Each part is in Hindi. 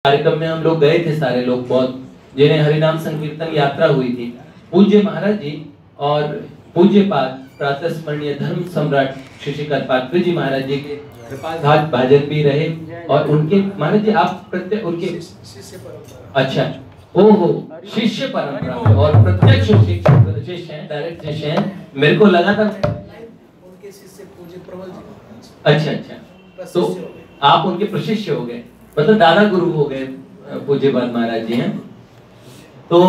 कार्यक्रम में हम लोग गए थे, सारे लोग बहुत, जिन्हें हरिनाम संकीर्तन यात्रा हुई थी। पूज्य महाराज जी और पूज्य पाद प्रातः स्मरणीय धर्म सम्राट श्री श्री करपात्री जी महाराज जी के घाट भाजन भी रहे। और उनके महाराज जी आप प्रत्येक उनके अच्छा हो शिष्य परंपरा में और प्रत्यक्ष शिष्य हैं, डायरेक्ट शिष्य हैं। मेरे को लगा था उनके शिष्य पूज्य प्रबल जी। अच्छा, तो आप उनके प्रशिष्य हो गए, मतलब दादा गुरु हो गए पूज्यपाद महाराज जी हैं। तो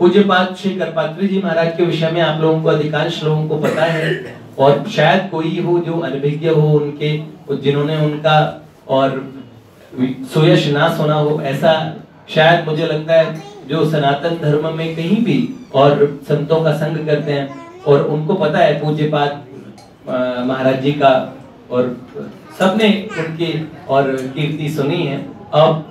पूज्यपाद श्री करपात्री जी महाराज के विषय में आप लोगों को, अधिकांश लोगों को पता है, और शायद कोई हो जो अनभिज्ञ हो उनके, जिन्होंने उनका और सुयश ना सुना हो, ऐसा शायद मुझे लगता है जो सनातन धर्म में कहीं भी और संतों का संग करते हैं और उनको पता है पूज्यपाद महाराज जी का, और सबने उनकी और कीर्ति सुनी है। अब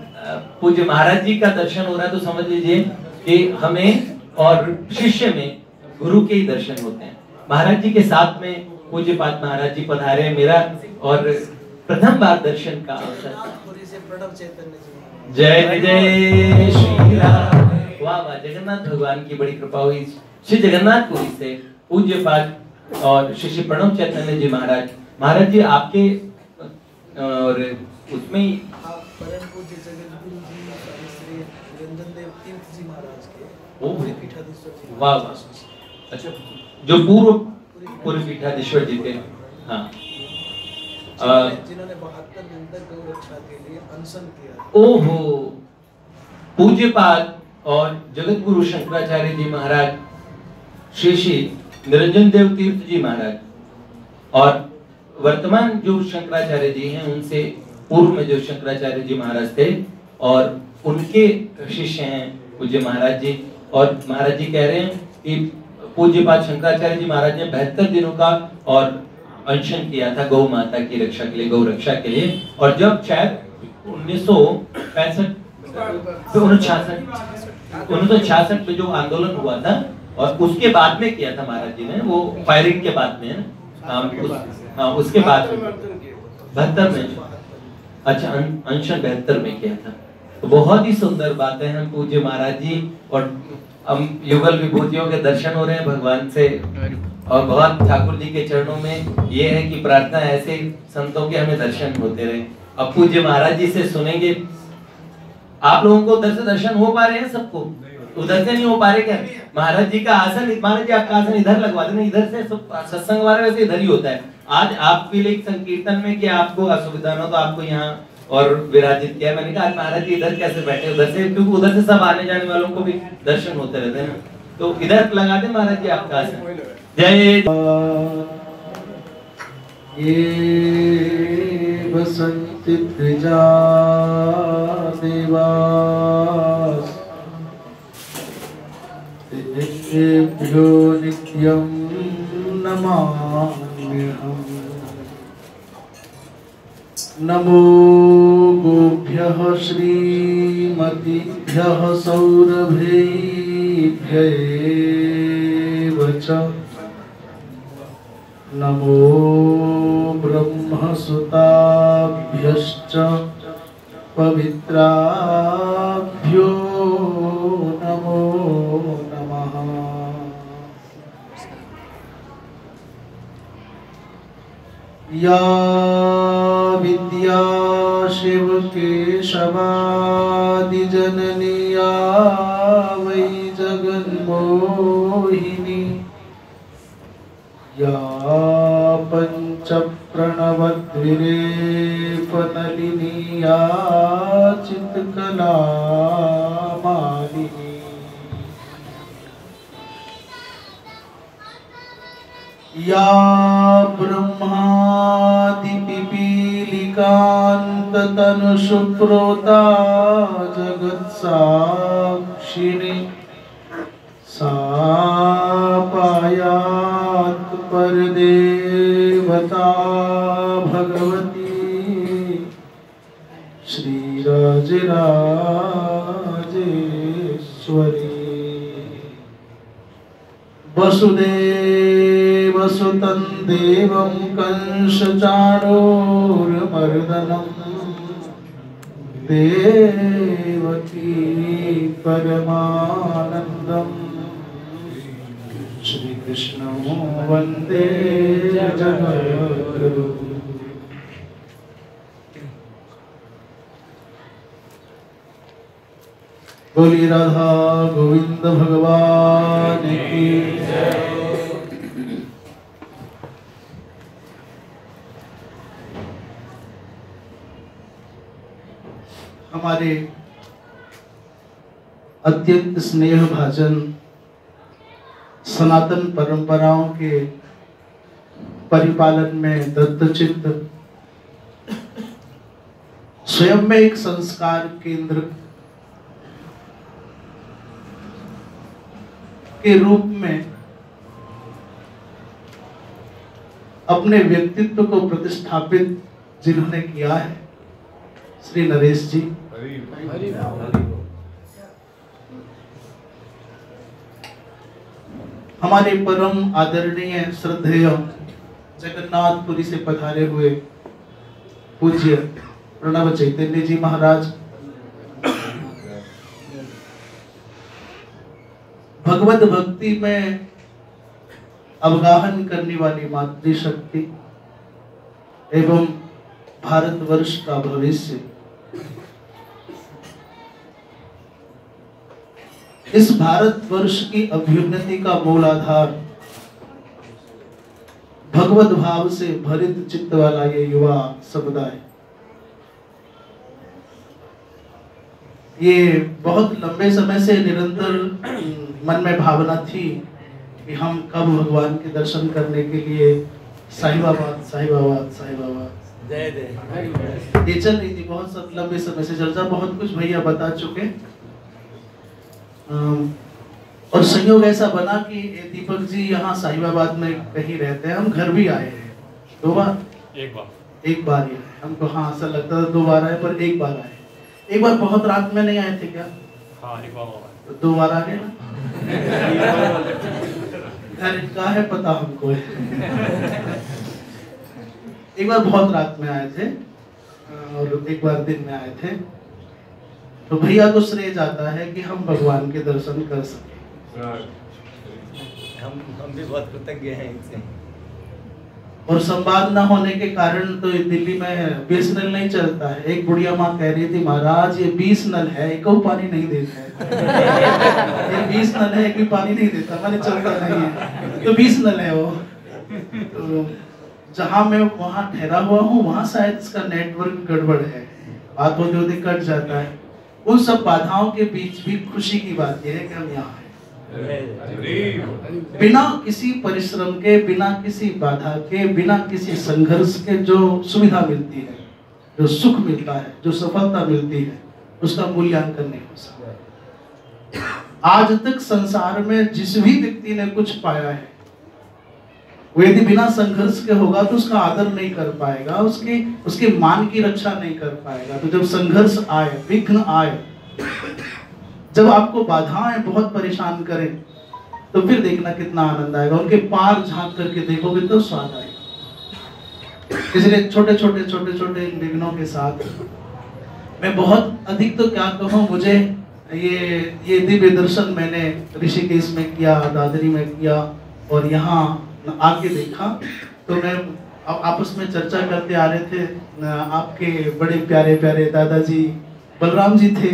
पूज्य महाराज जी का दर्शन हो रहा है तो समझ लीजिए कि हमें और शिष्य में गुरु के ही दर्शन होते हैं। महाराज जी के साथ में पूज्यपाद महाराज जी पधारे, मेरा और प्रथम बार दर्शन का अवसर। जय जय श्री राम। वाह वाह, जगन्नाथ भगवान की बड़ी कृपा हुई। श्री जगन्नाथपुरी से पूज्यपाद और श्री श्री प्रणव चैतन्य जी महाराज जी आपके और उसमें ही परम पूज्य जगद्गुरु जी श्री निरंजन देव तीर्थ जी महाराज के पूरी पीठाधीश्वर जी। वाह वाह, अच्छा, जो पूर्व पीठाधीश्वर जी थे। हाँ, जिन्होंने 72 दिन तक गौ रक्षा के लिए अनशन किया। ओहो, पूज्यपाद और जगत गुरु शंकराचार्य जी महाराज, श्री श्री निरंजन देव तीर्थ जी महाराज, और वर्तमान जो शंकराचार्य जी हैं उनसे पूर्व में जो शंकराचार्य जी महाराज थे और उनके शिष्य हैं पूज्य महाराज जी। और महाराज जी कह रहे हैं कि पूज्यपाद शंकराचार्य जी महाराज ने 72 दिनों का और अनशन किया था गौ माता की रक्षा के लिए, गौ रक्षा के लिए। और जब शायद 1966 में जो आंदोलन हुआ था और उसके बाद में किया था महाराज जी ने, वो फायरिंग के बाद में है, उसके बाद 72 में, अच्छा, अनशन 72 में किया था। तो बहुत ही सुंदर बात है। हम पूज्य महाराज जी और हम युगल विभूतियों के दर्शन हो रहे हैं भगवान से, और भगवान ठाकुर जी के चरणों में ये है कि प्रार्थना ऐसे संतों के हमें दर्शन होते रहे। अब पूज्य महाराज जी से सुनेंगे। आप लोगों को उधर से दर्शन हो पा रहे हैं? सबको उधर से नहीं हो पा रहे क्या? महाराज जी का आसन, महाराज जी आपका आसन इधर लगवा देना, इधर से सत्संग वाला वैसे इधर ही होता है। आज आपके लिए संकीर्तन में कि आपको असुविधा ना, तो आपको यहाँ और विराजित किया। मैंने कहा महाराज जी इधर कैसे बैठे, उधर से, क्योंकि उधर से सब आने जाने वालों को भी दर्शन होते रहते हैं ना, तो इधर लगा दे महाराज जी आपका आसन। जय ये बसंती त्रिजा देवास तेभ्यो नित्यं नमाम्यहम्। नमो गोभ्यः श्रीमतीभ्यः सौरभेभ्यः च। नमो ब्रह्मसुताभ्यश्च पवित्राभ्यो नमो नमः। या विद्या शिव केशवादि जननी, या वै जगन्मोहिनी, या पंच प्रणवद्विरेफनलिनी, या चित्कला मालिनी, या ब्रह्मादि पिपीलिकांत तनुषुप्रोता जगत्साक्षिणी, सा पायात् परदेवता भगवती श्रीराजराजेश्वरी। वसुदेवसुतं देवं कंसचाणूरमर्दनं देवकी परमानंदम श्री कृष्ण वंदे जगद्गुरु। बोली राधा गोविंद भगवान की जय। हमारे अत्यंत स्नेह भाजन सनातन परंपराओं के परिपालन में दत्तचित्त स्वयं में एक संस्कार केंद्र के रूप में अपने व्यक्तित्व को प्रतिष्ठापित जिन्होंने किया है श्री नरेश जी, हमारे परम आदरणीय श्रद्धेय जगन्नाथपुरी से पधारे हुए पूज्य प्रणव चैतन्य जी महाराज, भगवत भक्ति में अवगाहन करने वाली मातृशक्ति एवं भारतवर्ष का भविष्य, इस भारतवर्ष की अभ्युन्नति का मूल आधार भगवत भाव से भरित चित्त वाला ये युवा समुदाय, ये बहुत लंबे समय से निरंतर मन में भावना थी कि हम कब भगवान के दर्शन करने के लिए साहिबाबाद साहिबाबाद साहिबाबाद जय जय ये चल रही थी। बहुत सब लंबे समय से चर्चा, बहुत कुछ भैया बता चुके। और संयोग ऐसा बना कि दीपक जी यहाँ साहिबाबाद में कहीं रहते हैं, हम घर भी आए हैं 2 बार, एक बार ही आए हमको। हाँ ऐसा लगता था 2 बार आए, पर 1 बार आए। एक बार बहुत रात में नहीं आए थे क्या? हाँ, 1 बार तो 2 बार आ गए ना। घर का है पता हमको है। एक बार बहुत रात में आए थे और एक बार दिन में आए थे। तो भैया को श्रेय जाता है कि हम भगवान के दर्शन कर सके। हम भी बहुत कृतज्ञ हैं इनसे। और संवाद न होने के कारण तो दिल्ली में 20 नल नहीं चलता है। एक बुढ़िया माँ कह रही थी, महाराज ये 20 नल है, एक पानी नहीं देता है। ये 20 नल है, एक भी पानी नहीं देता, मैंने चलता नहीं है। तो 20 नल है वो। तो जहाँ मैं वहाँ ठहरा हुआ हूँ वहाँ शायद इसका नेटवर्क गड़बड़ है, बात होते होते कट जाता है। उन सब बाधाओं के बीच भी खुशी की बात यह है कि हम यहाँ हैं, बिना किसी परिश्रम के, बिना किसी बाधा के, बिना किसी संघर्ष के जो सुविधा मिलती है, जो सुख मिलता है, जो सफलता मिलती है, उसका मूल्यांकन नहीं हो सकता। आज तक संसार में जिस भी व्यक्ति ने कुछ पाया है, वो यदि बिना संघर्ष के होगा तो उसका आदर नहीं कर पाएगा, उसके मान की रक्षा नहीं कर पाएगा। तो जब संघर्ष आए, विघ्न आए, जब आपको बाधाएं बहुत परेशान करें, तो फिर देखना कितना आनंद आएगा। उनके पार झांक करके देखोगे तो स्वाद आएगा। इसलिए छोटे छोटे छोटे छोटे विघ्नों के साथ मैं बहुत अधिक तो क्या कहूँ, मुझे ये दिव्य दर्शन मैंने ऋषिकेश में किया, दादरी में किया, और यहाँ आके देखा। तो मैं आपस में चर्चा करते आ रहे थे, आपके बड़े प्यारे प्यारे दादाजी बलराम जी थे,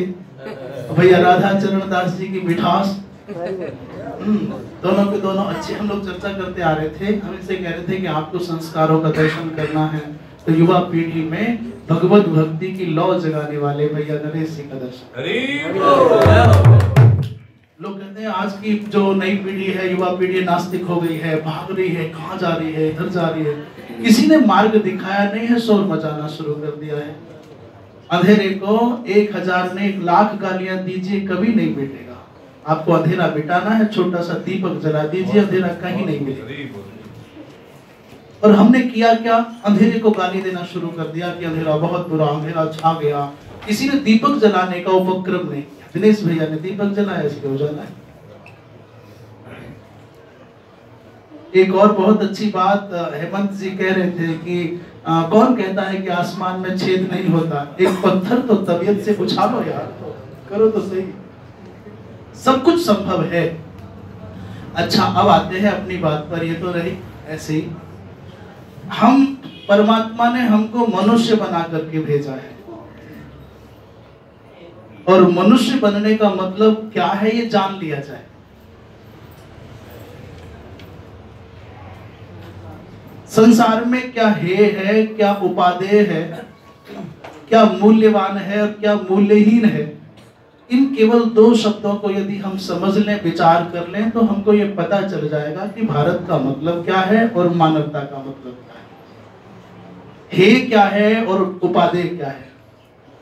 भैया राधा चरण दास जी की मिठास, दोनों के दोनों अच्छे। हम लोग चर्चा करते आ रहे थे, हम इनसे कह रहे थे कि आपको संस्कारों का दर्शन करना है तो युवा पीढ़ी में भगवत भक्ति की लौ जगाने वाले भैया नरेश जी का दर्शन। लोग कहते हैं आज की जो नई पीढ़ी है, युवा पीढ़ी नास्तिक हो गई है, भाग रही है, कहाँ जा रही है, इधर जा रही है। किसी ने मार्ग दिखाया नहीं है, शोर मचाना शुरू कर दिया है। अंधेरे को 1000 ने 1,00,000 गालियां दीजिए, कभी नहीं मिटेगा। आपको अंधेरा मिटाना है, छोटा सा दीपक जला दीजिए, अंधेरा कहीं नहीं मिलेगा। और हमने किया क्या, अंधेरे को गाली देना शुरू कर दिया कि अंधेरा बहुत बुरा, अंधेरा छा गया। किसी ने दीपक जलाने का उपक्रम नहीं किया। दिनेश भैया ने दीपक जलाया, इसलिए उजाला है। एक और बहुत अच्छी बात हेमंत जी कह रहे थे कि कौन कहता है कि आसमान में छेद नहीं होता? एक पत्थर तो तबीयत से उछालो यार, करो तो सही, सब कुछ संभव है। अच्छा, अब आते हैं अपनी बात पर। ये तो रही ऐसे ही, हम परमात्मा ने हमको मनुष्य बना करके भेजा है, और मनुष्य बनने का मतलब क्या है ये जान लिया जाए। संसार में क्या है, क्या उपादेय है, क्या मूल्यवान है और क्या मूल्यहीन है, इन केवल दो शब्दों को यदि हम समझ लें, विचार कर लें, तो हमको ये पता चल जाएगा कि भारत का मतलब क्या है और मानवता का मतलब क्या है क्या है और उपादेय क्या है।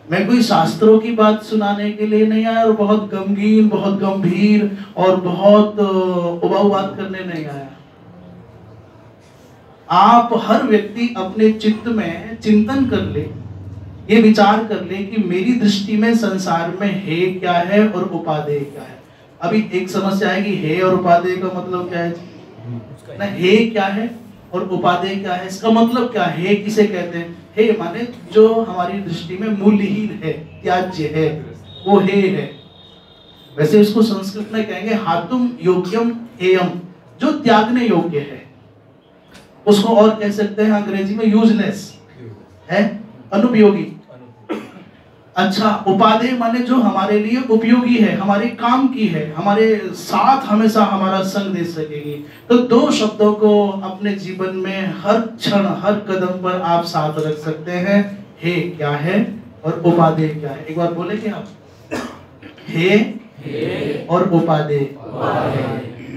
मैं कोई शास्त्रों की बात सुनाने के लिए नहीं आया, और बहुत गमगीन, बहुत गंभीर और बहुत उबाऊ बात करने नहीं आया। आप हर व्यक्ति अपने चित्त में चिंतन कर ले, ये विचार कर ले कि मेरी दृष्टि में संसार में है क्या है और उपादेय क्या है। अभी एक समस्या है कि है और उपादेय का मतलब क्या है ना, है क्या है और उपादेय क्या है, इसका मतलब क्या है, किसे कहते हैं? है माने जो हमारी दृष्टि में मूल्यहीन है, त्याज्य है, वो है। वैसे इसको संस्कृत में कहेंगे हातुम योग्यम हेयम, जो त्यागने योग्य है। उसको और कह सकते हैं अंग्रेजी में यूजलेस है, अनुपयोगी। अच्छा, उपादेय माने जो हमारे लिए उपयोगी है, हमारे काम की है, हमारे साथ हमेशा हमारा संग दे सकेगी। तो दो शब्दों को अपने जीवन में हर क्षण, हर कदम पर आप साथ रख सकते हैं। हे क्या है और उपादेय क्या है? एक बार बोलेंगे आप, हे और उपादेय।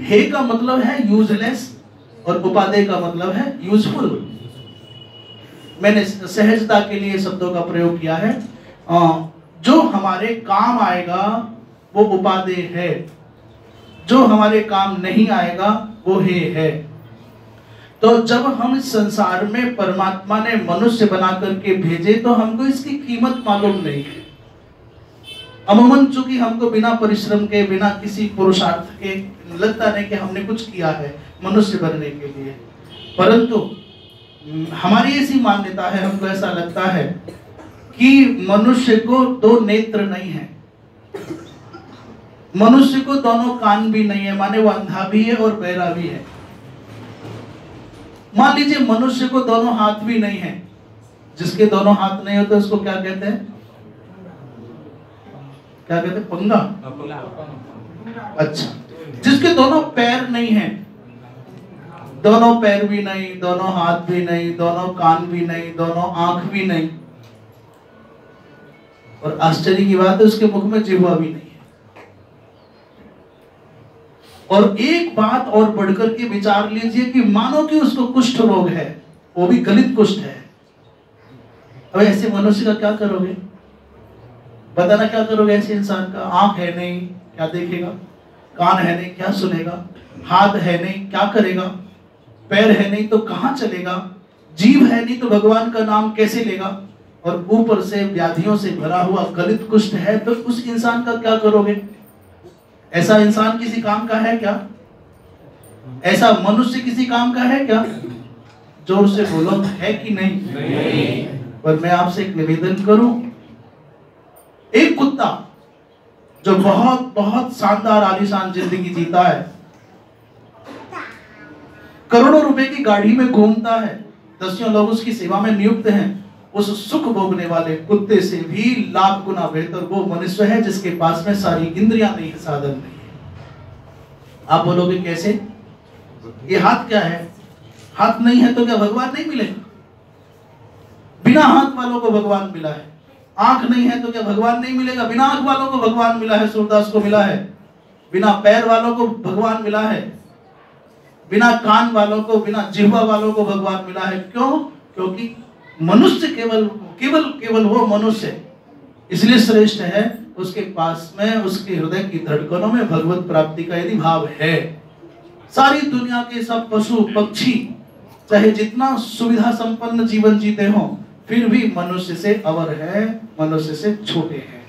हे का मतलब है यूजलेस और उपादेय का मतलब है यूजफुल। मैंने सहजता के लिए शब्दों का प्रयोग किया है। जो हमारे काम आएगा वो उपादेय है, जो हमारे काम नहीं आएगा वो है। तो जब हम इस संसार में परमात्मा ने मनुष्य बना करके भेजे, तो हमको इसकी कीमत मालूम नहीं है। अमूमन चूंकि हमको बिना परिश्रम के, बिना किसी पुरुषार्थ के लगता नहीं कि हमने कुछ किया है मनुष्य बनने के लिए, परंतु हमारी ऐसी मान्यता है, हमको ऐसा लगता है कि मनुष्य को दो नेत्र नहीं है, मनुष्य को दोनों कान भी नहीं है, माने वो अंधा भी है और बहरा भी है। मान लीजिए मनुष्य को दोनों हाथ भी नहीं है, जिसके दोनों हाथ नहीं होते उसको क्या कहते हैं? क्या कहते हैं? पंगा। अच्छा, जिसके दोनों पैर नहीं है, दोनों पैर भी नहीं, दोनों हाथ भी नहीं, दोनों कान भी नहीं, दोनों आंख भी नहीं, और आश्चर्य की बात है उसके मुख में जिह्वा भी नहीं है। और एक बात और बढ़कर के विचार लीजिए कि मानो कि उसको कुष्ठ रोग है, वो भी गलित कुष्ठ है। अब ऐसे मनुष्य का क्या करोगे? बताना क्या करोगे ऐसे इंसान का? आंख है नहीं, क्या देखेगा? कान है नहीं, क्या सुनेगा? हाथ है नहीं, क्या करेगा? पैर है नहीं तो कहां चलेगा? जीभ है नहीं तो भगवान का नाम कैसे लेगा? और ऊपर से व्याधियों से भरा हुआ गलित कुष्ठ है, तो उस इंसान का क्या करोगे? ऐसा इंसान किसी काम का है क्या? ऐसा मनुष्य किसी काम का है क्या? जोर से बोलो, है कि नहीं? पर मैं आपसे एक निवेदन करूं, एक कुत्ता जो बहुत बहुत शानदार आलीशान जिंदगी जीता है, करोड़ों रुपए की गाड़ी में घूमता है, दसियों लोग उसकी सेवा में नियुक्त हैं, उस सुख भोगने वाले कुत्ते से भी लाख गुना बेहतर वो मनुष्य है जिसके पास में सारी इंद्रियां नहीं है, साधन नहीं है। आप बोलोगे कैसे? ये हाथ क्या है? हाथ नहीं है तो क्या भगवान नहीं मिले? बिना हाथ वालों को भगवान मिला है। आंख नहीं है तो क्या भगवान नहीं मिलेगा? बिना आंख वालों को भगवान मिला है, सूरदास को मिला है। बिना पैर वालों को भगवान मिला है, बिना कान वालों को, बिना जिह्वा वालों को भगवान मिला है। क्यों? क्योंकि मनुष्य केवल वो मनुष्य इसलिए श्रेष्ठ है, उसके पास में, उसके हृदय की धड़कनों में भगवत प्राप्ति का यदि भाव है। सारी दुनिया के सब पशु पक्षी चाहे जितना सुविधा संपन्न जीवन जीते हों, फिर भी मनुष्य से अवर है, मनुष्य से छोटे हैं।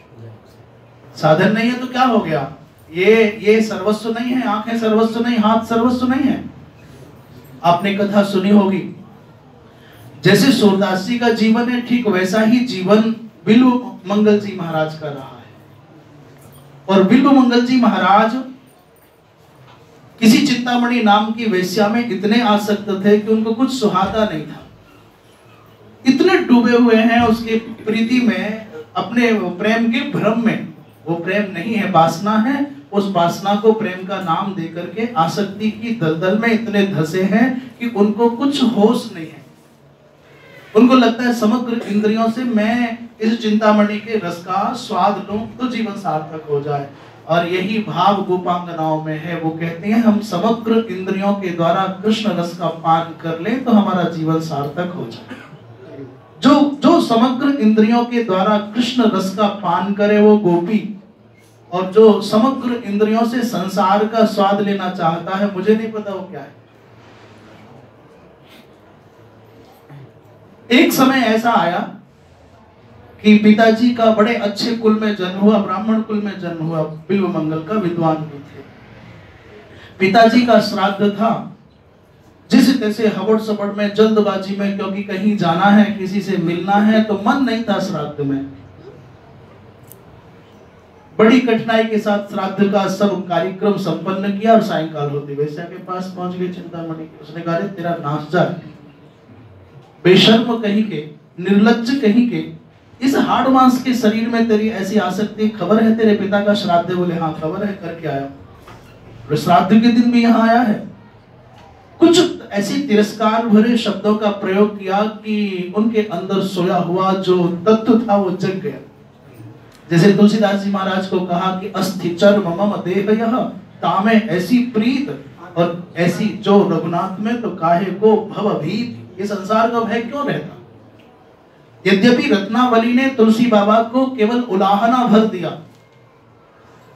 साधन नहीं है तो क्या हो गया? ये सर्वस्व नहीं है, आंखें सर्वस्व नहीं, हाथ सर्वस्व नहीं है। आपने कथा सुनी होगी, जैसे सूरदास जी का जीवन है, ठीक वैसा ही जीवन बिल्व मंगल जी महाराज का रहा है। और बिल्व मंगल जी महाराज किसी चिंतामणि नाम की वेश्या में इतने आसक्त थे कि उनको कुछ सुहाता नहीं था। इतने डूबे हुए हैं उसके प्रीति में, अपने प्रेम के भ्रम में। वो प्रेम नहीं है, वासना है। उस वासना को प्रेम का नाम देकर के आसक्ति की दलदल में इतने धसे हैं कि उनको कुछ होश नहीं है। उनको लगता है समग्र इंद्रियों से मैं इस चिंतामणि के रस का स्वाद लूं तो जीवन सार्थक हो जाए। और यही भाव गोपांगनाओं में है। वो कहते हैं हम समग्र इंद्रियों के द्वारा कृष्ण रस का पान कर लें तो हमारा जीवन सार्थक हो जाए। जो समग्र इंद्रियों के द्वारा कृष्ण रस का पान करे वो गोपी, और जो समग्र इंद्रियों से संसार का स्वाद लेना चाहता है, मुझे नहीं पता वो क्या है। एक समय ऐसा आया कि पिताजी का बड़े अच्छे कुल में जन्म हुआ, ब्राह्मण कुल में जन्म हुआ, बिल्व मंगल का विद्वान भी थे। पिताजी का श्राद्ध था। जिस तैसे हवड़ सपड़ में, जल्दबाजी में, क्योंकि कहीं जाना है, किसी से मिलना है, तो मन नहीं था श्राद्ध में। बड़ी कठिनाई के साथ श्राद्ध का सब कार्यक्रम संपन्न किया और सायंकाल होते वैश्या के पास पहुंच गए चिंतामणि। उसने कहा तेरा नाश जा, बेशर्म कहीं के, निर्लज्ज कहीं के, इस हाड़ मांस के शरीर में तेरी ऐसी आसक्ति, खबर है तेरे पिता का श्राद्ध है? बोले हाँ खबर है, करके आया। श्राद्ध के दिन भी यहाँ आया है। कुछ ऐसी तिरस्कार भरे शब्दों का प्रयोग किया कि उनके अंदर सोया हुआ जो तत्व था वो जग गया। जैसे तुलसीदास जी महाराज को कहा कि अस्थि चर्म मम देहयः तामे ऐसी प्रीत, और ऐसी जो रघुनाथ में तो काहे को भव भीत। ये संसार का भय क्यों रहता? यद्यपि रत्नावली ने तुलसी बाबा को केवल उलाहना भर दिया,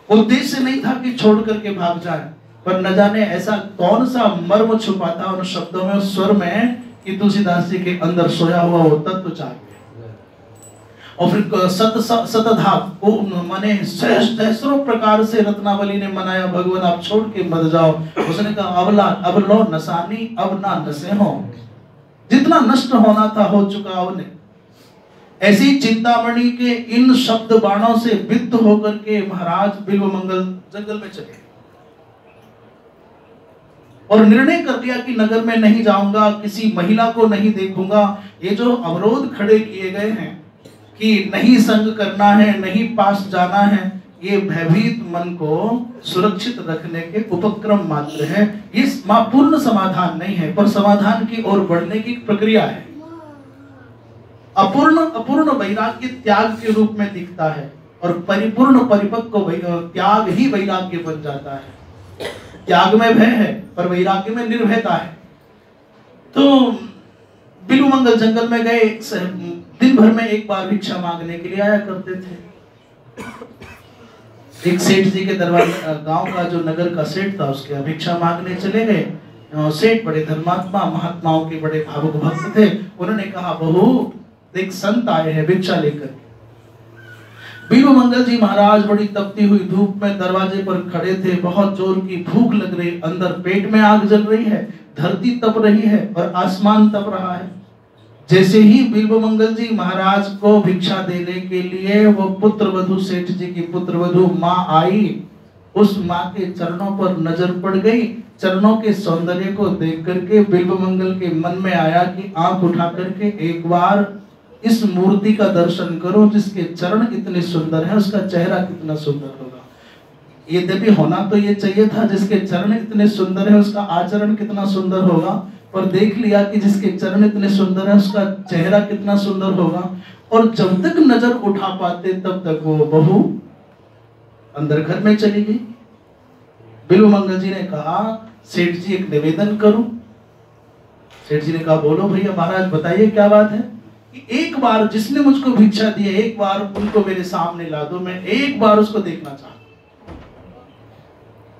उद्देश्य नहीं था कि छोड़ करके भाग जाए, पर न जाने ऐसा कौन सा मर्म छुपा था उन शब्दों में, उस स्वर में, कि तुलसीदास जी के अंदर सोया हुआ वो तत्व जाग गया। और फिर सतधा माने सहस्रों प्रकार से रत्नावली ने मनाया, भगवान आप छोड़ के मत जाओ। उसने कहा अब लो नसानी, अब ना नसे हो, जितना नष्ट होना था हो चुका अब नहीं। ऐसी चिंतामणि के इन शब्द बाणों से विद्ध होकर के महाराज बिल्व मंगल जंगल में चले और निर्णय कर लिया कि नगर में नहीं जाऊंगा, किसी महिला को नहीं देखूंगा। ये जो अवरोध खड़े किए गए हैं कि नहीं संग करना है, नहीं पास जाना है, ये भयभीत मन को सुरक्षित रखने के उपक्रम मात्र है। ये पूर्ण समाधान नहीं है, पर समाधान की ओर बढ़ने की प्रक्रिया है। अपूर्ण वैराग्य त्याग के रूप में दिखता है, और परिपूर्ण परिपक्व त्याग ही वैराग्य बन जाता है। त्याग में भय है, पर वैराग्य में निर्भयता है। तो बिल्व मंगल जंगल में गए, दिन भर में एक बार भिक्षा मांगने के लिए आया करते थे। एक सेठ जी के दरबार, गांव का जो नगर का सेठ था, उसके भिक्षा मांगने चले गए। सेठ बड़े धर्मात्मा, महात्माओं के बड़े भावुक भक्त थे। उन्होंने कहा बहू एक संत आए हैं भिक्षा लेकर। बिल्व मंगल जी महाराज बड़ी तपती हुई धूप में दरवाजे पर खड़े थे। बहुत जोर की भूख लग रही, अंदर पेट में आग जल रही है, धरती तप रही है और आसमान तप रहा है। जैसे ही बिल्व मंगल जी महाराज को भिक्षा देने के लिए वो पुत्र वधू, सेठ जी की पुत्र वधू माँ आई, उस माँ के चरणों पर नजर पड़ गई। चरणों के सौंदर्य को देख करके बिल्व मंगल के मन में आया कि आंख उठा करके एक बार इस मूर्ति का दर्शन करो, जिसके चरण इतने सुंदर हैं, उसका चेहरा कितना सुंदर होगा। यद्यपि होना तो ये चाहिए था जिसके चरण इतने सुंदर हैं उसका आचरण कितना सुंदर होगा, पर देख लिया कि जिसके चरण इतने सुंदर हैं उसका चेहरा कितना सुंदर होगा। और जब तक नजर उठा पाते तब तक वो बहू अंदर घर में चली गई। बिल्व मंगल जी ने कहा सेठ जी एक निवेदन करूं। सेठ जी ने कहा बोलो भैया महाराज बताइए क्या बात है। कि एक बार जिसने मुझको भिक्षा दी है, एक बार उनको मेरे सामने ला दो, मैं एक बार उसको देखना चाहता हूं।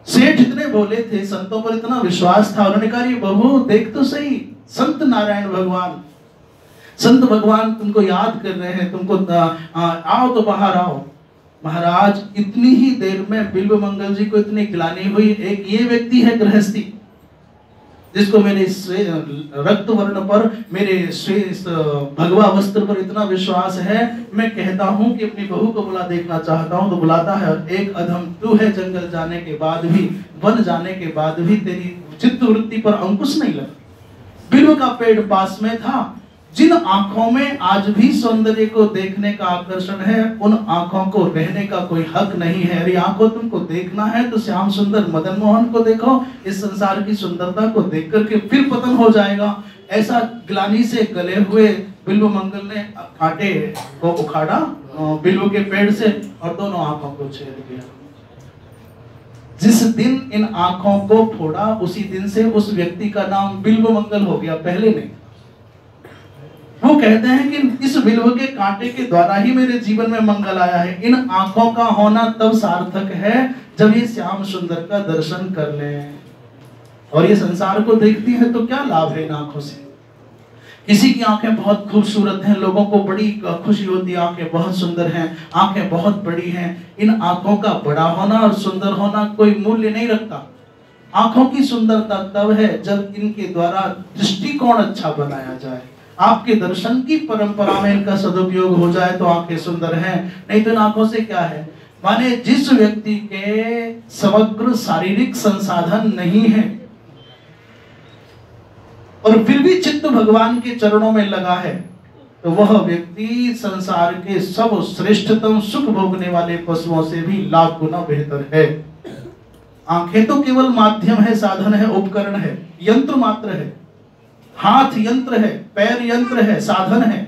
सेठ इतने बोले थे, संतों पर इतना विश्वास था, उन्होंने कहा ये बहू देख तो सही, संत नारायण भगवान, संत भगवान तुमको याद कर रहे हैं, तुमको आओ तो बाहर आओ। महाराज इतनी ही देर में बिल्व मंगल जी को इतनी गिलानी हुई। एक ये व्यक्ति है गृहस्थी, जिसको मेरे रक्त वर्ण पर, मेरे भगवा वस्त्र पर इतना विश्वास है, मैं कहता हूँ कि अपनी बहू को बुला देखना चाहता हूँ तो बुलाता है। और एक अधम तू है, जंगल जाने के बाद भी, वन जाने के बाद भी तेरी चित्त वृत्ति पर अंकुश नहीं लगा। बिल्व का पेड़ पास में था। जिन आंखों में आज भी सौंदर्य को देखने का आकर्षण है, उन आंखों को रहने का कोई हक नहीं है। अरे आंखों तुमको देखना है तो श्याम सुंदर मदन मोहन को देखो, इस संसार की सुंदरता को देख करके फिर पतन हो जाएगा। ऐसा ग्लानि से गले हुए बिल्व मंगल ने कांटे को उखाड़ा बिल्व के पेड़ से और दोनों आंखों को छेद दिया। जिस दिन इन आंखों को फोड़ा, उसी दिन से उस व्यक्ति का नाम बिल्व मंगल हो गया, पहले नहीं। वो कहते हैं कि इस बिल्व के कांटे के द्वारा ही मेरे जीवन में मंगल आया है। इन आंखों का होना तब सार्थक है जब ये श्याम सुंदर का दर्शन कर लें। और ये संसार को देखती है तो क्या लाभ है इन आंखों से? किसी की आंखें बहुत खूबसूरत हैं, लोगों को बड़ी खुशी होती है, आंखें बहुत सुंदर हैं, आंखें बहुत बड़ी हैं। इन आंखों का बड़ा होना और सुंदर होना कोई मूल्य नहीं रखता। आंखों की सुंदरता तब है जब इनके द्वारा दृष्टिकोण अच्छा बनाया जाए। आपके दर्शन की परंपरा में इनका सदुपयोग हो जाए तो आंखें सुंदर हैं, नहीं तो इन आंखों से क्या है? माने जिस व्यक्ति के समग्र शारीरिक संसाधन नहीं है और फिर भी चित्त भगवान के चरणों में लगा है, तो वह व्यक्ति संसार के सब श्रेष्ठतम सुख भोगने वाले पशुओं से भी लाख गुना बेहतर है। आंखें तो केवल माध्यम है, साधन है, उपकरण है, यंत्र मात्र है। हाथ यंत्र है, पैर यंत्र है, साधन है,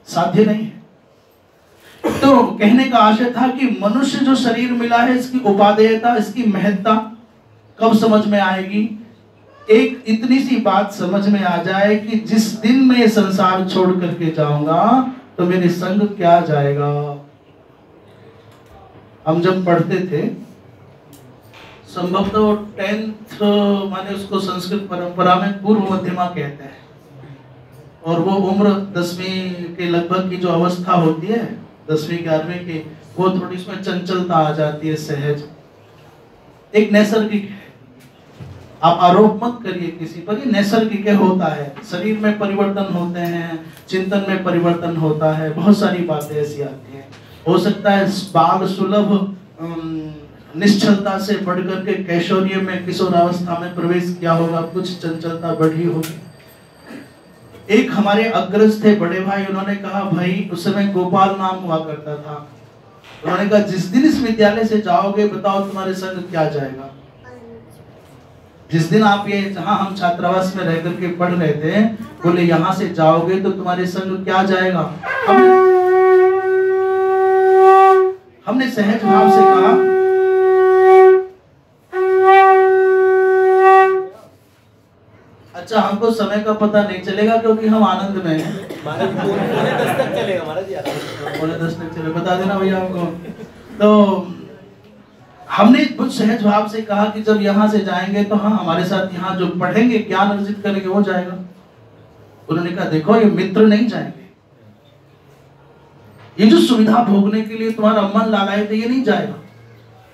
साध्य नहीं है। तो कहने का आशय था कि मनुष्य जो शरीर मिला है, इसकी उपादेयता, इसकी महत्ता कब समझ में आएगी? एक इतनी सी बात समझ में आ जाए कि जिस दिन मैं ये संसार छोड़ करके जाऊंगा तो मेरे संग क्या जाएगा। हम जब पढ़ते थे, संभवतः 10th माने उसको संस्कृत परंपरा में पूर्व मध्यमा कहते हैं, और वो उम्र 10वीं के लगभग की जो अवस्था होती है, 10वीं 11वीं की, वो थोड़ी इसमें चंचलता आ जाती है, सहज, एक नैसर्गिक है। आप आरोप मत करिए किसी पर, ये नैसर्गिक होता है। शरीर में परिवर्तन होते हैं, चिंतन में परिवर्तन होता है, बहुत सारी बातें ऐसी आती हैं। हो सकता है बाल सुलभ निश्चलता से बढ़कर के कैशोर्य में, किशोरावस्था में प्रवेश किया होगा, कुछ चंचलता बढ़ी होगी। एक हमारे अग्रज थे बड़े भाई, उन्होंने कहा भाई, उस समय गोपाल नाम हुआ करता था, उन्होंने कहा जिस दिन इस विद्यालय से जाओगे बताओ तुम्हारे संग क्या जाएगा। जिस दिन आप ये, जहां हम छात्रावास में रह करके पढ़ रहे थे, बोले यहाँ से जाओगे तो तुम्हारे संग क्या जाएगा। हमने सहज भाव से कहा अच्छा, हमको समय का पता नहीं चलेगा क्योंकि हम आनंद में हैं। पौने 10 तक चलेगा महाराज, पौने 10 तक चले, बता देना भैया हमको। तो हमने कुछ सहज भाव से कहा कि जब यहाँ से जाएंगे तो हाँ, हमारे साथ यहाँ जो पढ़ेंगे, ज्ञान अर्जित करेंगे, वो जाएगा। उन्होंने कहा देखो, ये मित्र नहीं जाएंगे, ये जो सुविधा भोगने के लिए तुम्हारा मन लालायित है, ये नहीं जाएगा।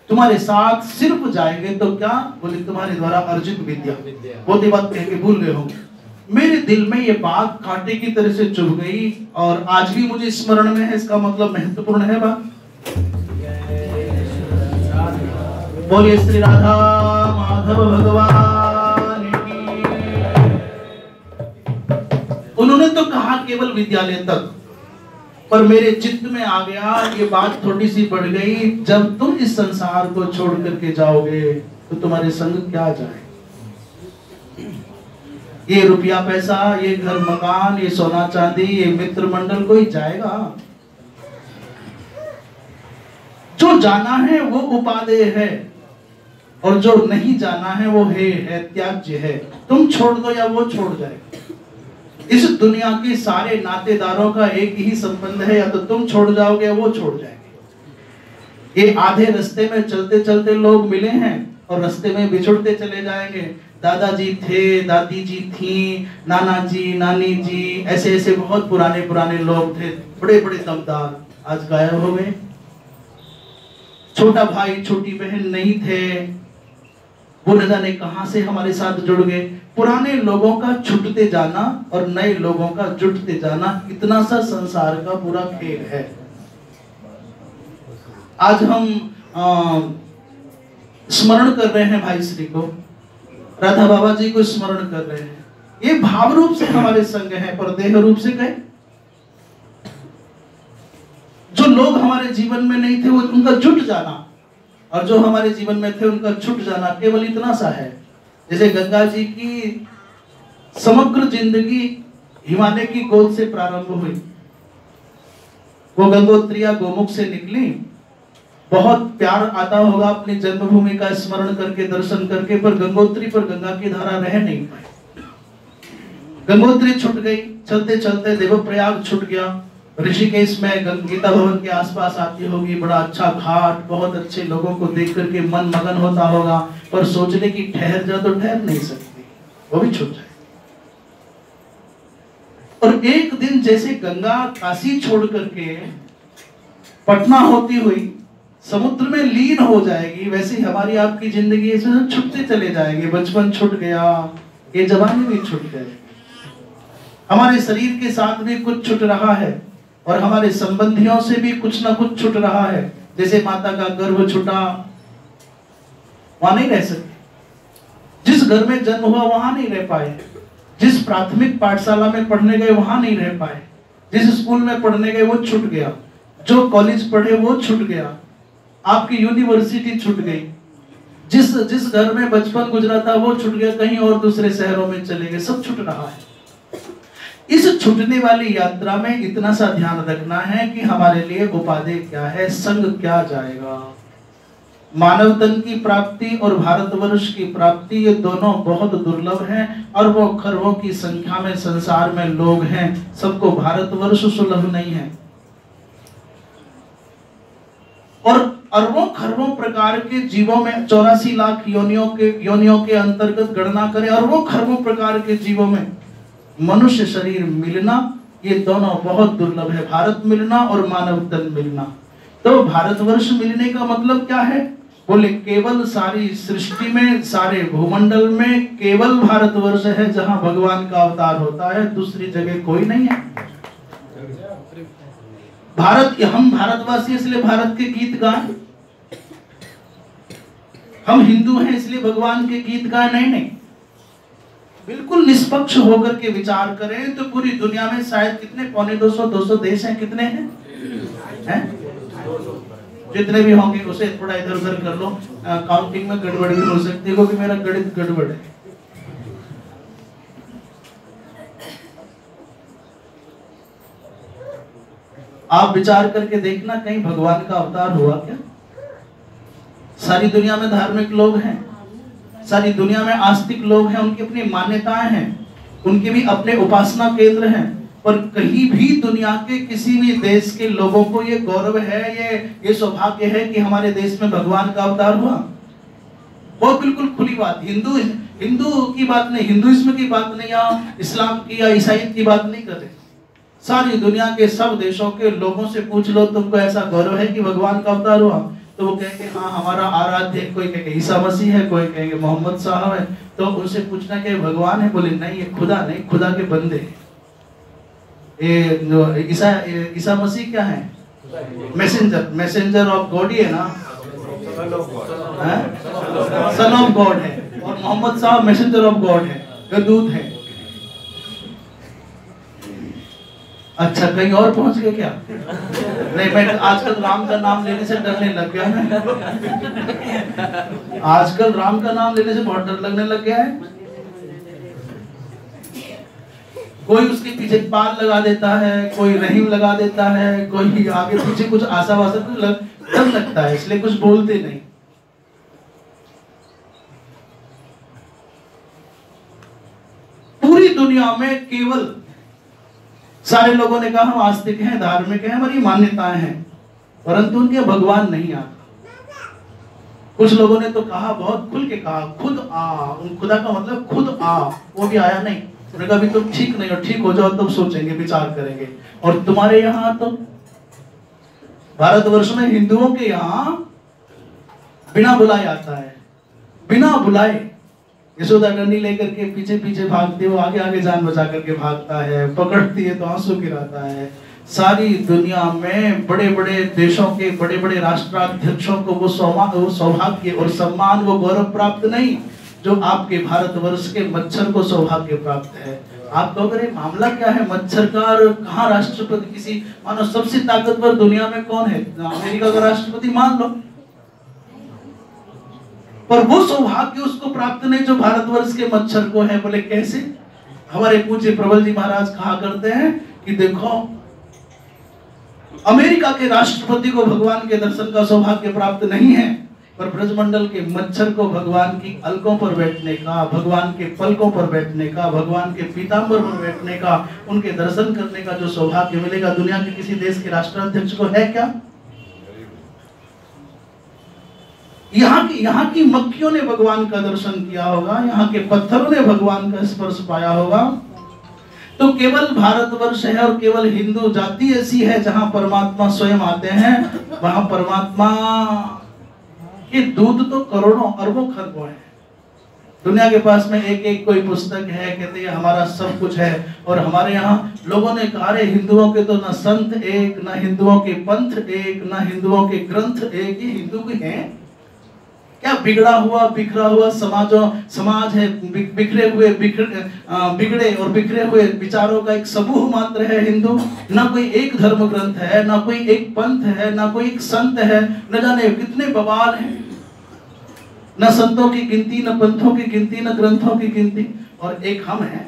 तुम्हारे साथ सिर्फ जाएंगे तो क्या, बोले तुम्हारे द्वारा अर्जित विद्या। वो बात कह के भूल गए होंगे। मेरे दिल में ये बात कांटे की तरह से चुभ गई और आज भी मुझे स्मरण में है। इसका मतलब महत्वपूर्ण है बात। बोलिए श्री राधा माधव भगवान की। उन्होंने तो कहा केवल विद्यालय तक, पर मेरे चित्त में आ गया, ये बात थोड़ी सी बढ़ गई, जब तुम इस संसार को छोड़ करके जाओगे तो तुम्हारे संग क्या जाए। ये रुपया पैसा, ये घर मकान, ये सोना चांदी, ये मित्र मंडल कोई जाएगा। जो जाना है वो उपादेय है और जो नहीं जाना है वो है त्याज्य है। तुम छोड़ दो या वो छोड़ जाएगा। इस दुनिया के सारे नातेदारों का एक ही संबंध है, या तो तुम छोड़ जाओगे या वो छोड़ जाएंगे। ये आधे रास्ते में चलते चलते लोग मिले हैं और रास्ते में बिछुड़ते चले जाएंगे। दादाजी थे, दादी जी थी, नाना जी, नानी जी, ऐसे ऐसे बहुत पुराने पुराने लोग थे, बड़े बड़े दमदार, आज गायब हो गए। छोटा भाई छोटी बहन नहीं थे, वो न जाने कहां से हमारे साथ जुड़ गए। पुराने लोगों का छूटते जाना और नए लोगों का जुटते जाना, इतना सा संसार का पूरा खेल है। आज हम स्मरण कर रहे हैं भाई श्री को, राधा बाबा जी को स्मरण कर रहे हैं। ये भाव रूप से हमारे संग हैं, पर देह रूप से गए। जो लोग हमारे जीवन में नहीं थे वो उनका जुट जाना, और जो हमारे जीवन में थे उनका छूट जाना, केवल इतना सा है। जैसे गंगा जी की समग्र जिंदगी हिमालय की गोद से प्रारंभ हुई। वो गंगोत्रिया गोमुख से निकली, बहुत प्यार आता होगा अपनी जन्मभूमि का स्मरण करके, दर्शन करके, पर गंगोत्री पर गंगा की धारा रह नहीं पाई। गंगोत्री छूट गई, चलते चलते देवप्रयाग छूट गया। ऋषिकेश में गीता भवन के आसपास आती होगी, बड़ा अच्छा घाट, बहुत अच्छे लोगों को देख करके मन मगन होता होगा, पर सोचने की ठहर जा तो ठहर नहीं सकती, वो भी छूट जाए। और एक दिन जैसे गंगा काशी छोड़ करके पटना होती हुई समुद्र में लीन हो जाएगी, वैसे ही हमारी आपकी जिंदगी इसमें छूटते चले जाएंगे। बचपन छूट गया, ये जवानी भी छूट गए, हमारे शरीर के साथ भी कुछ छूट रहा है, और हमारे संबंधियों से भी कुछ ना कुछ छूट रहा है। जैसे माता का गर्भ छूटा, वहां नहीं रह सकते। जिस घर में जन्म हुआ वहां नहीं रह पाए, जिस प्राथमिक पाठशाला में पढ़ने गए वहां नहीं रह पाए, जिस स्कूल में पढ़ने गए वो छूट गया, जो कॉलेज पढ़े वो छूट गया, आपकी यूनिवर्सिटी छूट गई, जिस घर में बचपन गुजरा था वो छूट गया, कहीं और दूसरे शहरों में चले गए, सब छूट रहा है। इस छूटने वाली यात्रा में इतना सा ध्यान रखना है कि हमारे लिए उपादेय क्या है, संग क्या जाएगा। मानव तन की प्राप्ति और भारतवर्ष की प्राप्ति, ये दोनों बहुत दुर्लभ हैं, और वो खरबों की संख्या में संसार में लोग हैं, सबको भारतवर्ष सुलभ नहीं है। और अरबों खरबों प्रकार के जीवों में 84 लाख योनियों के अंतर्गत गणना करें, अरबों खरबों प्रकार के जीवों में मनुष्य शरीर मिलना, ये दोनों बहुत दुर्लभ है। भारत मिलना और मानव तन मिलना। तो भारतवर्ष मिलने का मतलब क्या है? बोले केवल सारी सृष्टि में, सारे भूमंडल में केवल भारतवर्ष है जहां भगवान का अवतार होता है, दूसरी जगह कोई नहीं है। भारत, हम भारतवासी इसलिए भारत के गीत गाएं, हम हिंदू हैं इसलिए भगवान के गीत गाएं, नहीं। बिल्कुल निष्पक्ष होकर के विचार करें तो पूरी दुनिया में शायद कितने, 200 देश हैं, कितने हैं? जितने भी होंगे उसे थोड़ा इधर उधर कर लो, काउंटिंग में गड़बड़ी हो सकती है, क्योंकि मेरा गणित गड़बड़ है। आप विचार करके देखना, कहीं भगवान का अवतार हुआ क्या? सारी दुनिया में धार्मिक लोग हैं, सारी दुनिया में आस्तिक लोग हैं, उनकी अपनी मान्यताएं हैं, उनके भी अपने उपासना केंद्र हैं, पर कहीं भी दुनिया के किसी भी देश के लोगों को ये गौरव है, ये सौभाग्य है कि हमारे देश में भगवान का अवतार हुआ? वो बिल्कुल खुली बात। हिंदू की बात नहीं, हिंदुइज्म की बात नहीं, या इस्लाम की या ईसाई की बात नहीं कर रहे। सारी दुनिया के सब देशों के लोगों से पूछ लो, तुमको ऐसा गौरव है कि भगवान का अवतार हुआ? तो वो कहेंगे हाँ हमारा आराध्य, कोई कहेंगे ईसा मसीह है, कोई कहेंगे मोहम्मद साहब है। तो उनसे पूछना कि भगवान है? बोले नहीं, ये खुदा नहीं, खुदा के बंदे। ये जो ईसा मसीह क्या है? मैसेंजर ऑफ गॉड ही है ना, सन ऑफ गॉड है, और मोहम्मद साहब मैसेंजर ऑफ गॉड है, दूत है। अच्छा, कहीं और पहुंच गए क्या? नहीं, मैं आजकल राम का नाम लेने से डरने लग गया है। आजकल राम का नाम लेने से बहुत डर लगने लग गया है। कोई उसके पीछे पाल लगा देता है, कोई रहीम लगा देता है, कोई आगे पीछे कुछ आशा वासा, डर लगता है, इसलिए कुछ बोलते नहीं। पूरी दुनिया में केवल सारे लोगों ने कहा हम आस्तिक हैं, धार्मिक हैं, हमारी मान्यताएं हैं, परंतु उनके भगवान नहीं आता। कुछ लोगों ने तो कहा, बहुत खुल के कहा, खुद आ। उन खुदा का मतलब खुद आ, वो भी आया नहीं। उन्होंने कहा अभी तुम ठीक नहीं हो, ठीक हो जाओ तब सोचेंगे, विचार करेंगे। और तुम्हारे यहाँ तो भारतवर्ष में हिंदुओं के यहाँ बिना बुलाए आता है, बिना बुलाए यशोदा डंडी लेकर के पीछे पीछे भागती है, वो आगे आगे जान बचा करके भागता है, पकड़ती है तो आंसू गिराता है। सारी दुनिया में बड़े बड़े देशों के बड़े बड़े राष्ट्राध्यक्षों को वो सौभाग्य और सम्मान, वो गौरव प्राप्त नहीं जो आपके भारतवर्ष के मच्छर को सौभाग्य प्राप्त है। आप कहोगे अरे मामला क्या है मच्छर का, और कहाँ राष्ट्रपति, किसी मानो सबसे ताकतवर दुनिया में कौन है, अमेरिका का राष्ट्रपति मान लो, पर वो सौभाग्य उसको प्राप्त नहीं जो भारतवर्ष के मच्छर को है। बोले कैसे? हमारे पूज्य प्रबल जी महाराज कहा करते हैं कि देखो अमेरिका के राष्ट्रपति को भगवान के दर्शन का सौभाग्य प्राप्त नहीं है, पर ब्रजमंडल के मच्छर को भगवान की अलकों पर बैठने का, भगवान के पलकों पर बैठने का, भगवान के पीतांबर पर बैठने का, उनके दर्शन करने का जो सौभाग्य मिलेगा दुनिया के किसी देश के राष्ट्राध्यक्ष को है क्या? यहाँ की मक्खियों ने भगवान का दर्शन किया होगा, यहाँ के पत्थरों ने भगवान का स्पर्श पाया होगा। तो केवल भारतवर्ष है और केवल हिंदू जाति ऐसी है जहां परमात्मा स्वयं आते हैं। वहां परमात्मा के दूत तो करोड़ों अरबों खरबों है। दुनिया के पास में एक एक कोई पुस्तक है, कहते हैं हमारा सब कुछ है। और हमारे यहाँ लोगों ने कहा रे हिंदुओं के तो ना संत एक, ना हिंदुओं के पंथ एक, ना हिंदुओं के ग्रंथ एक। ये हिंदू के हैं क्या? बिगड़ा हुआ बिखरा हुआ समाज है, बिगड़े और बिखरे हुए विचारों का एक समूह मात्र है हिंदू। ना कोई एक धर्म ग्रंथ है, ना कोई एक पंथ है, ना कोई एक संत है, न जाने कितने बवाल हैं। न संतों की गिनती, न पंथों की गिनती, न ग्रंथों की गिनती। और एक हम हैं,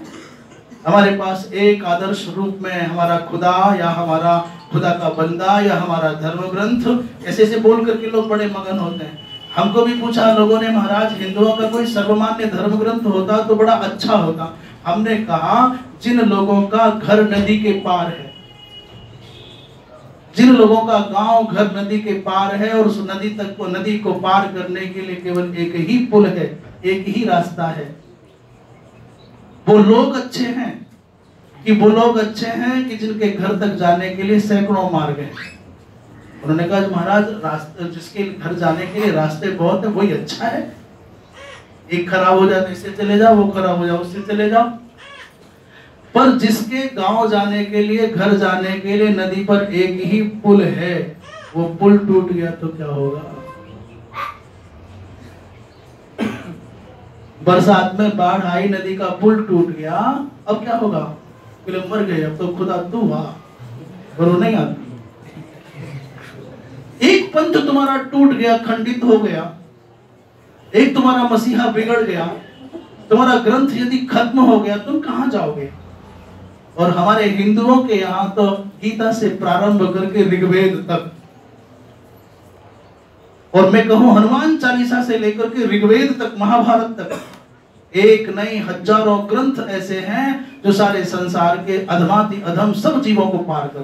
हमारे पास एक आदर्श रूप में हमारा खुदा या हमारा खुदा का बंदा या हमारा धर्म ग्रंथ, ऐसे ऐसे बोल करके लोग बड़े मगन होते हैं। हमको भी पूछा लोगों ने, महाराज हिंदुओं का कोई सर्वमान्य धर्म ग्रंथ होता तो बड़ा अच्छा होता। हमने कहा जिन लोगों का घर नदी के पार है, जिन लोगों का गांव घर नदी के पार है और उस नदी को पार करने के लिए केवल एक ही पुल है, एक ही रास्ता है, वो लोग अच्छे हैं कि वो लोग अच्छे हैं कि जिनके घर तक जाने के लिए सैकड़ों मार्ग हैं। उन्होंने कहा महाराज रास्ते जिसके घर जाने के लिए रास्ते बहुत है वही अच्छा है। एक खराब हो जाए इससे चले जाओ, वो खराब हो जाए उससे चले जाओ। पर जिसके गांव जाने के लिए, घर जाने के लिए नदी पर एक ही पुल है, वो पुल टूट गया तो क्या होगा? बरसात में बाढ़ आई, नदी का पुल टूट गया, अब क्या होगा? बोले मर गए, अब तो खुदा तू आ, और वो नहीं आती। एक पंथ तुम्हारा टूट गया, खंडित हो गया, एक तुम्हारा मसीहा बिगड़ गया, तुम्हारा ग्रंथ यदि खत्म हो गया, तुम कहां जाओगे? और हमारे हिंदुओं के यहाँ तो गीता से प्रारंभ करके ऋग्वेद तक, और मैं कहूं हनुमान चालीसा से लेकर के ऋग्वेद तक, महाभारत तक, एक नहीं हजारों ग्रंथ ऐसे हैं जो सारे संसार के अधमाति अधम सब जीवों को पार कर